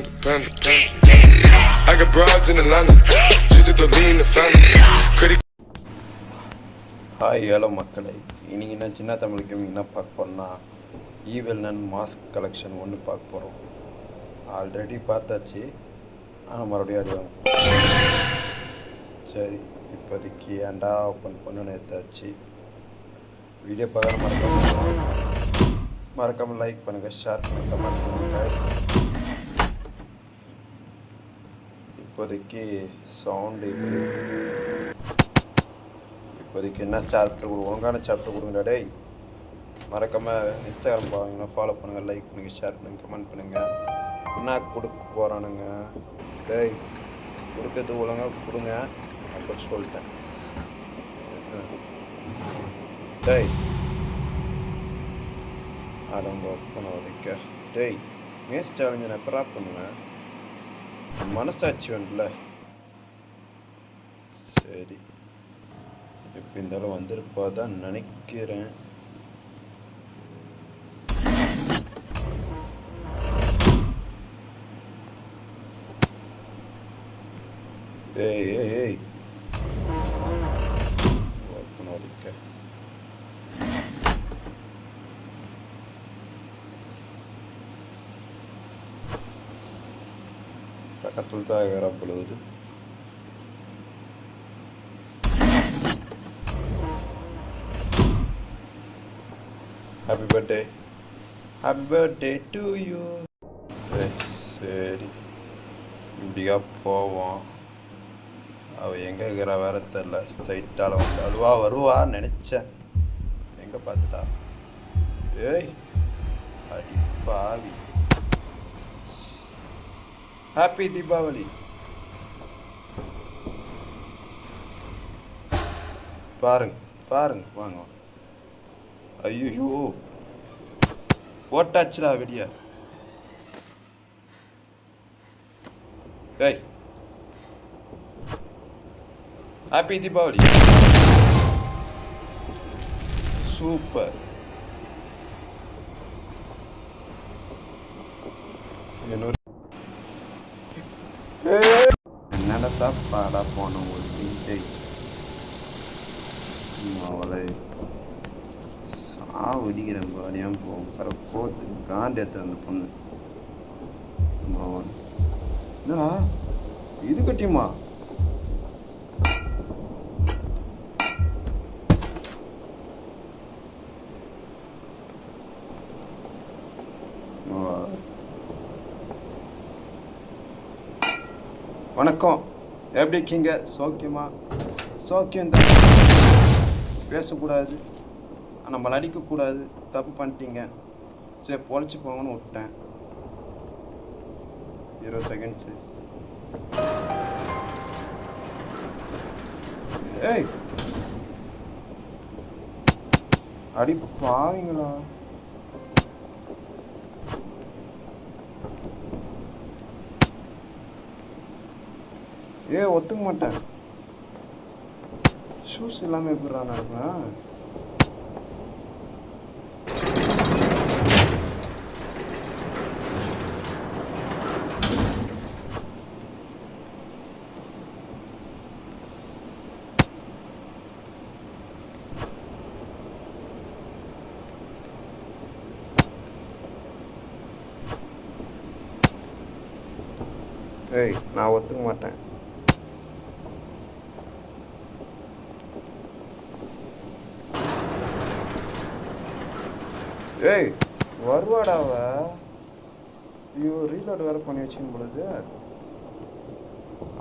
I got broads in Atlanta, just to lean the family. Credit. Hi hello மக்களை, இன்றைக்கி நான் சின்ன தமிழுக்கு என்ன பார்க்க போகிறோன்னா ஈவில் நன் மாஸ்க் கலெக்ஷன் ஒன்று பார்க்க போகிறோம். ஆல்ரெடி பார்த்தாச்சு, ஆனால் மறுபடியும் அறிவாங்க. சரி, இப்போதைக்கு ஏன்டா ஓப்பன் பண்ணு எடுத்தாச்சு. வீடியோ பார்க்க மறக்காமல் லைக் பண்ணுங்கள், ஷேர் பண்ணுங்கள், கமெண்ட் பண்ணுங்கள். இப்போதைக்கு சவுண்டு இப்போதைக்கு என்ன சாப்டர் ஒழுங்கான சாப்டர் கொடுங்கடா டேய். மறக்காமல் இன்ஸ்டாகிராம் பாருங்கன்னா ஃபாலோ பண்ணுங்கள், லைக் பண்ணுங்கள், ஷேர் பண்ணுங்கள், கமெண்ட் பண்ணுங்கள். என்ன கொடுக்க போகிறானுங்க டேய், கொடுக்கறது ஒழுங்காக கொடுங்க அப்போ சொல்லிட்டேன். டேய் அவங்க பண்ண வரைக்க டேய் மேட்ச் சேலஞ்சு நான் எப்பரா பண்ணுவேன், மனசாட்சி வேணும்ல. சரி, எப்போ இருந்தாலும் வந்திருப்பா தான் நினைக்கிறேன். ஏய் ஏய் ஏய் பக்கத்துல பொழுது ஹாப்பி பர்த்டே டு யூ. சரி, இப்படியா போவோம். அவள் எங்கே இருக்கிறா வேற தெரில. ஸ்ட்ரைட்டால் வந்து அழுவா வருவா நினச்சேன், எங்கே பார்த்துட்டா. ஏய் அடி பாவி, ஹாப்பி தீபாவளி. பாருங்க பாருங்க, வாங்க. ஐயோ போட்டாச்சுடா வெளிய. ஏய் ஹாப்பி தீபாவளி. சூப்பர். என்னடா பாடா போன ஒரு டேய் அவளை சாவடிக்கிறேன் பாடியான் போகிற கோத்து காண்டி எடுத்து அந்த பொண்ணு. என்னடா இது கட்டியுமா? வணக்கம், எப்படி இருக்கீங்க? சோக்கியமா? சோக்கியம் தான். பேசக்கூடாது, நம்மளை அடிக்கக்கூடாது, தப்பு பண்ணிட்டீங்க. சரி பொழைச்சி போங்கன்னு விட்டேன். 20 செகண்ட்ஸு. ஏய் அடி பாவீங்களா? ஒத்துக்க மாட்டேன். ஷூஸ் இல்லாமல் எப்படிறா நடப்பேன்? ஏய் நான் ஒத்துக்க மாட்டேன். ஏய் வருவாடாவ. ஐயோ ரீலோட் வேறு பண்ணி வச்சுக்கும் பொழுது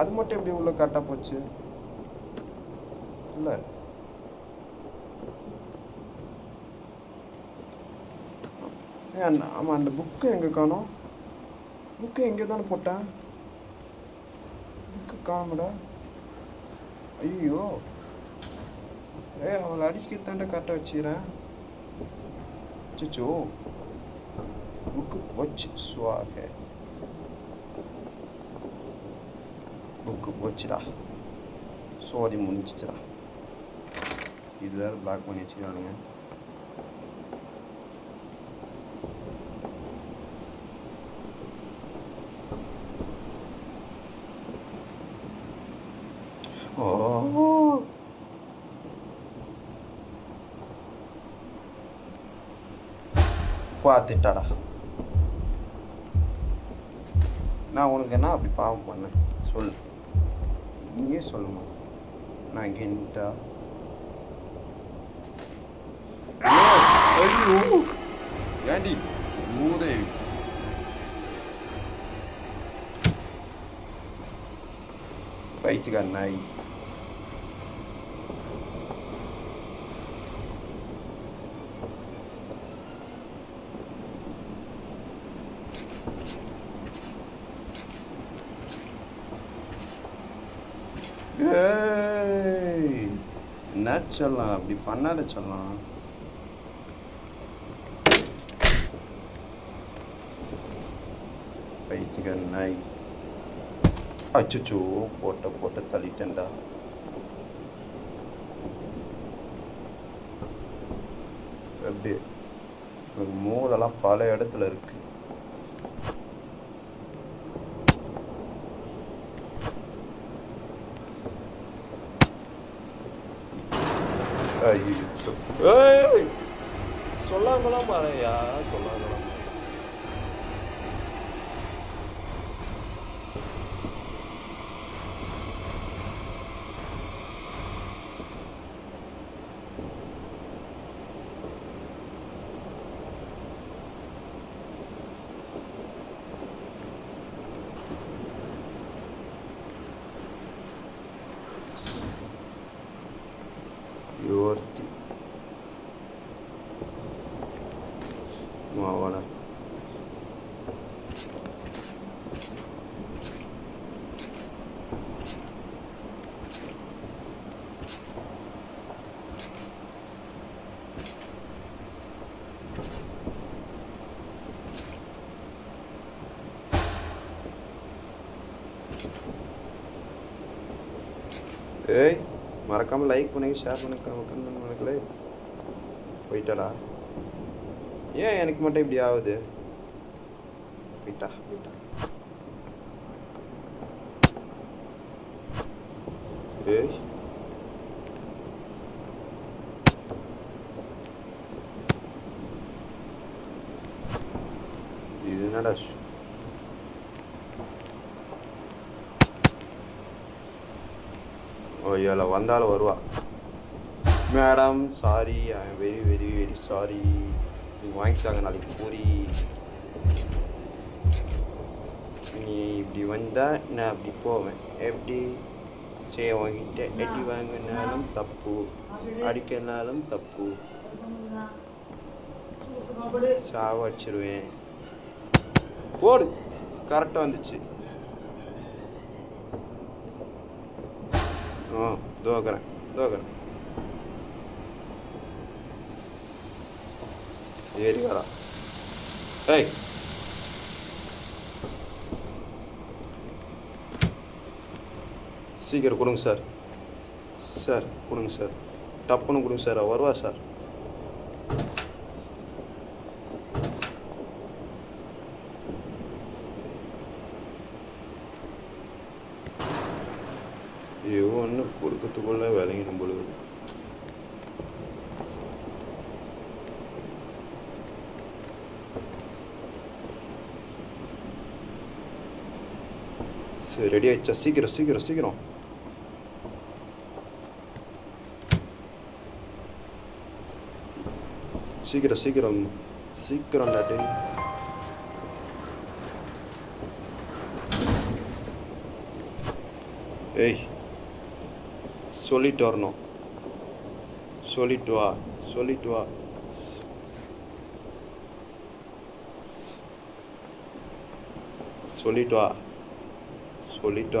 அது மட்டும் எப்படி உள்ள கரெக்டாக போச்சு இல்லை? ஆமாம், அந்த புக்கு எங்கே காணோம்? புக்கு எங்கே தானே போட்டேன்? புக்கு காணோம்டா. ஐயோ அவளை அடிக்கத்தாண்ட கரெக்டாக வச்சுக்கிறேன். அச்சோ புக்கு போச்சு. சுவாக புக்கு போச்சுடா. சோரி முடிஞ்சிச்சுடா. இது வேறு பிளாக் பண்ணி வச்சுக்கிறானுங்க. ஓ பார்த்துட்டாடா. நான் உனக்கு என்ன அப்படி பாவம் பண்ணேன் சொல், நீயே சொல்லுமா. நான் கெண்டா ஏண்டி மூதேவி பைத்துக்கார நாய். என்ன சொல்லலாம், அப்படி பண்ணாத சொல்லலாம். பைத்தியக்கார நாய். அச்சோ போட்ட தள்ளிட்டேன்டா. எப்படி மூளெல்லாம் பல இடத்துல இருக்கு. சொல்லாமலாம் பாருயா, சொல்லாமலாம். யோர்த்தி மாவன ஏய் மறக்காமல் லைக் பண்ணுங்க, ஷேர் பண்ணுங்களே. போயிட்டாடா. ஏன் எனக்கு மட்டும் இப்படி ஆகுது? போயிட்டா. ஏய் இது என்னடா? ஓ வந்தாலும் வருவா. Madam sorry, I am very very very sorry. நீங்கள் வாங்கிட்டாங்க நாளைக்கு பூரி. நீ இப்படி வந்தால் நான் அப்படி போவேன். எப்படி சரி, வாங்கிட்ட எட்டி வாங்கினாலும் தப்பு, அடிக்கனாலும் தப்பு. சாவடிச்சிருவேன். போடு. கரெக்டாக வந்துச்சு. தோக்கிறேன். ஏறி வரா. ஏய் சீக்கிரம் கொடுங்க சார். கொடுங்க சார், டப்புன்னு கொடுங்க சார். வருவா சார். ஒன்று கொடுக்கறதுக்குள்ள வேலைங்க நம்மளுக்கு. சரி ரெடி ஆயிடுச்சா? சீக்கிரம் சீக்கிரம் டாட்டி. ஏய் சொல்லிட்டு வரணும். சொல்லிட்டு வா. சொல்லிட்டு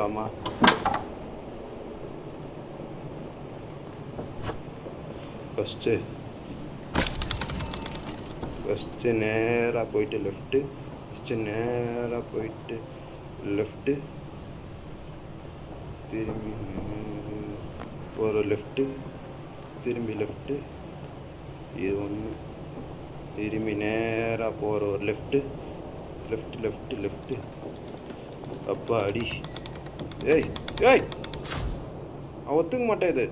வாமா. ஃபஸ்ட்டு நேராக போயிட்டு லெஃப்ட்டு. திரும்பி ஒரு லெஃப்ட்டு, திரும்பி லெஃப்ட்டு. இது ஒன்று. திரும்பி நேராக போகிற ஒரு லெஃப்ட்டு. அப்பா அடி. ஏய் அவன் ஒத்துக்க மாட்டேன் இது.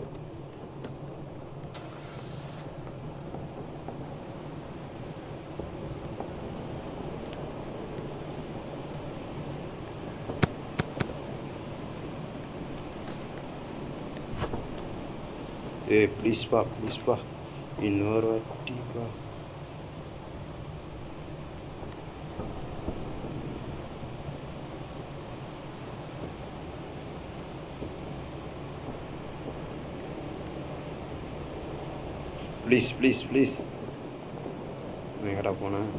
ஏய் ப்ளீஸ்ப்பா ப்ளீஸ்ப்பா, இன்னொரு வாட்டிப்பா. Please please please. எங்கடா போனேன்?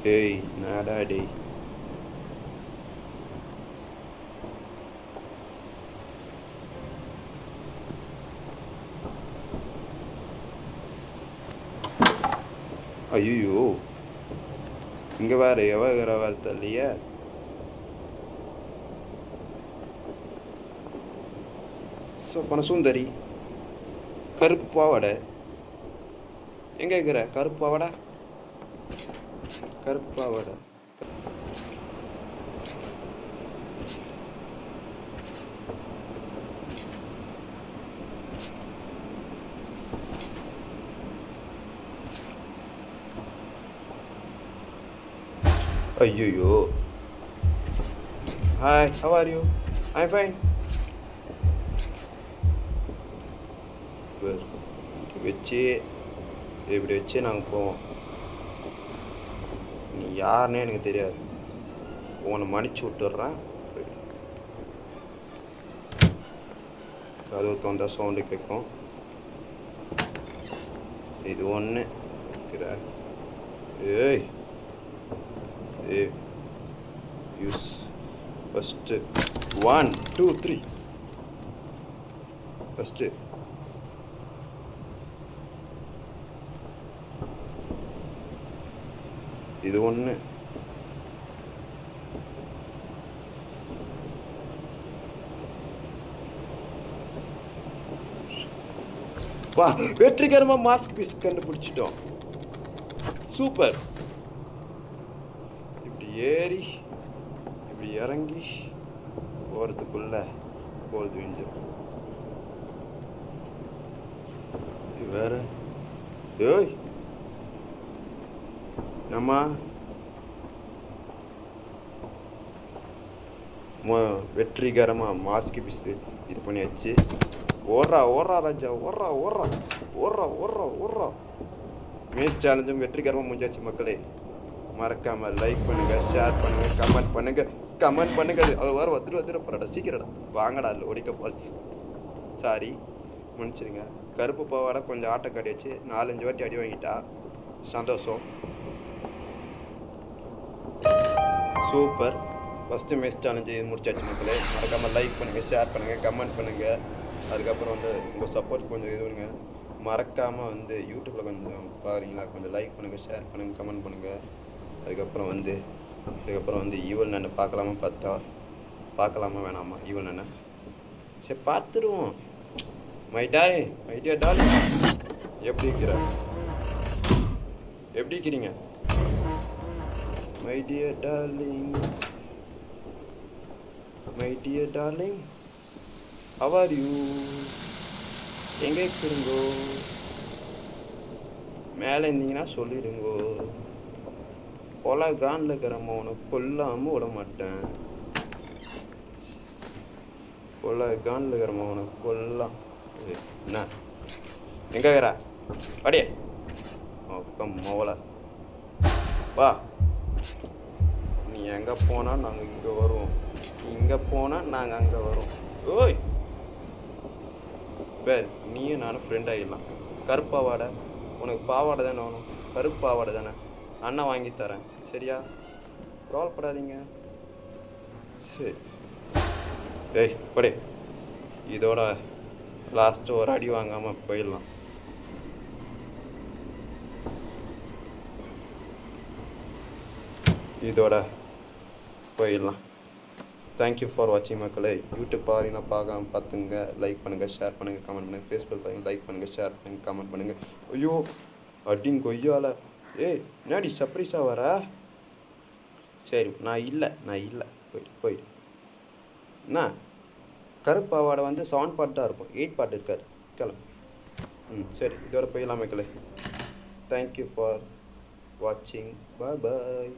டேய் நாடா டேய். ஐயோ, இங்கே வேறு எவ்வளோ வேறு தள்ளியா? சொப்பன சுந்தரி கருப்பு பாவாடை எங்கே இருக்கிற? கருப்பு பாவாடை கருப்பு பாவாடை. ஐயோ. Hi, how are you? I'm fine. இப்படி வச்சு நாங்கள் போவோம். நீ யாருன்னே எனக்கு தெரியாது. உன்னை மன்னிச்சு விட்டுடுறேன். கதவு தோந்தா சவுண்டு கேட்கும். இது ஒன்று ஏய் ஏய் யூஸ் ஃபஸ்ட்டு 1 2 3 ஃபஸ்ட்டு இது ஒன்று. வா, வெற்றிகரமாக மாஸ்க் பீஸ் கண்டுபிடிச்சிட்டோம். சூப்பர். இப்படி ஏறி இப்படி இறங்கி போகிறதுக்குள்ள போல் விஞ்சிடும். வேற ஏய் அம்மா வெற்றிகரமாக மாஸ்க் பீஸ் இது பண்ணியாச்சு. ஓடுறா ஓடுறா ராஜா, ஓடுறா ஓடுறா ஓடுறா ஓடுறா ஓடுறா. மேஸ் சேலஞ்சும் வெற்றிகரமாக முடிஞ்சாச்சு மக்களே. மறக்காமல் லைக் பண்ணுங்கள், ஷேர் பண்ணுங்கள், கமெண்ட் பண்ணுங்கள். அது வேறு வந்துட்டு போகிறாடா, சீக்கிரடா வாங்கடா. இல்லை ஒடிக்க பால்ஸ் சாரி முடிச்சிருங்க. கருப்பு பாவாடை கொஞ்சம் ஆட்டை கடியாச்சு. 4-5 வாட்டி அடி வாங்கிட்டா. சந்தோஷம். சூப்பர். ஃபஸ்ட்டு மேஸ் சேலஞ்சு முடிச்சாச்சு மக்களே. மறக்காமல் லைக் பண்ணுங்கள், ஷேர் பண்ணுங்கள், கமெண்ட் பண்ணுங்கள். அதுக்கப்புறம் உங்கள் சப்போர்ட் கொஞ்சம் இது பண்ணுங்க. மறக்காமல் யூடியூப்பில் கொஞ்சம் பாருங்களா, கொஞ்சம் லைக் பண்ணுங்கள், ஷேர் பண்ணுங்கள், கமெண்ட் பண்ணுங்கள். அதுக்கப்புறம் ஈவல் நன்னை பார்க்கலாமா வேணாமா? ஈவல் நன்னை சரி பார்த்துருவோம். மை டியர் டார்லிங், எப்படி இருக்கிறீங்க? My dear darling, how are you? எங்கே இருக்கிறீங்கோ? மேலே இருந்தீங்கன்னா சொல்லிடுங்கோ. கானில் இருக்கிறம்மா, உனக்கு கொல்லாமல் விட மாட்டேன். கானில் இருக்கிறம்மா, உனக்கு கொல்லாம். என்ன எங்கே இருக்கிற? அடியே மோவலை வா. நீ எங்கே போனால் நாங்கள் இங்கே வருவோம், இங்கே போனால் நாங்கள் அங்கே வருவோம். ஓய் பேர், நீயும் நானும் ஃப்ரெண்ட் ஆகிடலாம். கருப்பாவாடை உனக்கு பாவாடை தானே வேணும்? கருப்பு பாவாடை தானே? அண்ணன் வாங்கி தரேன், சரியா? கவலைப்படாதீங்க. சரி ஏய் படே, இதோட லாஸ்ட்டு ஒரு அடி வாங்காமல் போயிடலாம். இதோட போயிடலாம். தேங்க்யூ ஃபார் வாட்சிங் மக்களே. யூடியூப் பாருங்கன்னா பார்த்துங்க, லைக் பண்ணுங்கள், ஷேர் பண்ணுங்கள், கமெண்ட் பண்ணுங்கள். ஃபேஸ்புக் பாருங்க, லைக் பண்ணுங்கள், ஷேர் பண்ணுங்கள், கமெண்ட் பண்ணுங்கள். ஐயோ அடிங்க கொய்யால. ஏய் என்னடி சர்ப்ரைஸாக வர? சரி நான் இல்லை போயிடு. என்ன கருப்பாவாடை வந்து 7 பார்ட் தான் இருக்கும், 8 பார்ட் இருக்காது. கிளம்பு. சரி இதோட போயிடலாம் மக்களே. தேங்க்யூ ஃபார் வாட்சிங். பாய்.